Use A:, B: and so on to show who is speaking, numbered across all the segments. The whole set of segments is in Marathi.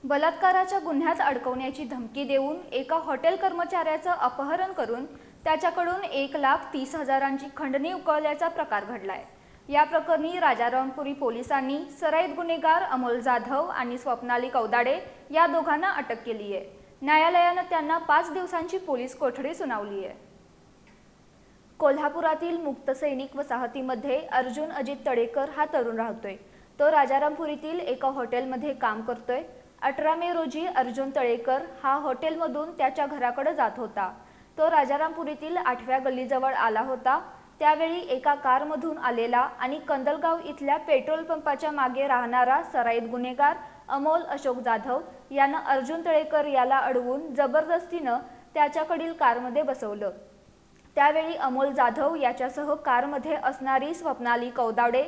A: बलात्काराच्या गुन्ह्यात अडकवण्याची धमकी देऊन एका हॉटेल कर्मचाऱ्याचं अपहरण करून त्याच्याकडून 1,30,000ची खंडणी उकळल्याचा प्रकार घडलाय। या प्रकरणी राजारामपुरी पोलिसांनी सराईत गुन्हेगार अमोल जाधव आणि स्वप्नाली कौदाडे या दोघांना अटक केली आहे। न्यायालयाने त्यांना 5 दिवसांची पोलीस कोठडी सुनावली आहे। कोल्हापुरातील मुक्त सैनिक वसाहतीमध्ये अर्जुन अजित तळेकर हा तरुण राहतोय। तो राजारामपुरीतील एका हॉटेलमध्ये काम करतोय। 18 मे रोजी अर्जुन तळेकर हा हॉटेलमधून त्याच्या घराकडे जात होता। तो राजारामपुरीतील 8व्या गल्लीजवळ आला होता। त्यावेळी एका कारमधून आलेला आणि कंदलगाव इथल्या पेट्रोल पंपाच्या मागे राहणारा सराईत गुन्हेगार अमोल अशोक जाधव यानं अर्जुन तळेकर याला अडवून जबरदस्तीनं त्याच्याकडील कारमध्ये बसवलं। त्यावेळी अमोल जाधव याच्यासह कारमध्ये असणारी स्वप्नाली कौदाडे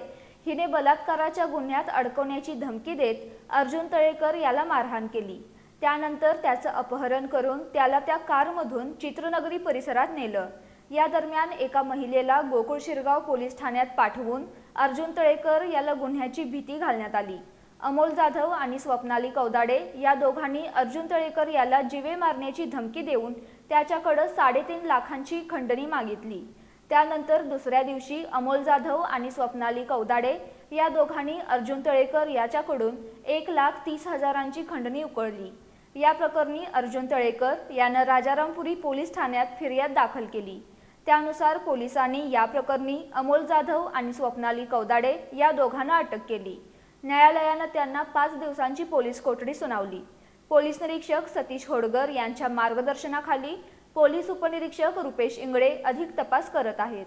A: हिने बलात्काराच्या गुन्ह्यात अडकवण्याची धमकी देत अर्जुन तळेकर याला मारहाण केली। त्यानंतर त्याचं अपहरण करून त्याला त्या कारमधून चित्रनगरी परिसरात नेलं। या दरम्यान एका महिलेला गोकुळ शिरगाव पोलीस ठाण्यात पाठवून अर्जुन तळेकर याला गुन्ह्याची भीती घालण्यात आली। अमोल जाधव आणि स्वप्नाली कौदाडे या दोघांनी अर्जुन तळेकर याला जीवे मारण्याची धमकी देऊन त्याच्याकडे 3.5 लाखांची खंडणी मागितली। त्यानंतर दुसऱ्या दिवशी अमोल जाधव आणि स्वप्नाली कौदाडे या दोघांनी अर्जुन तळेकर याच्याकडून 1,30,000ची खंडणी उकळली। या प्रकरणी अर्जुन तळेकर यानं राजारामपुरी पोलीस ठाण्यात फिर्याद दाखल केली। त्यानुसार पोलिसांनी या प्रकरणी अमोल जाधव आणि स्वप्नाली कौदाडे या दोघांना अटक केली। न्यायालयाने त्यांना 5 दिवसांची पोलीस कोठडी सुनावली। पोलीस निरीक्षक सतीश होडगर यांच्या मार्गदर्शनाखाली पोलीस उपनिरीक्षक रुपेश इंगळे अधिक तपास करत आहेत।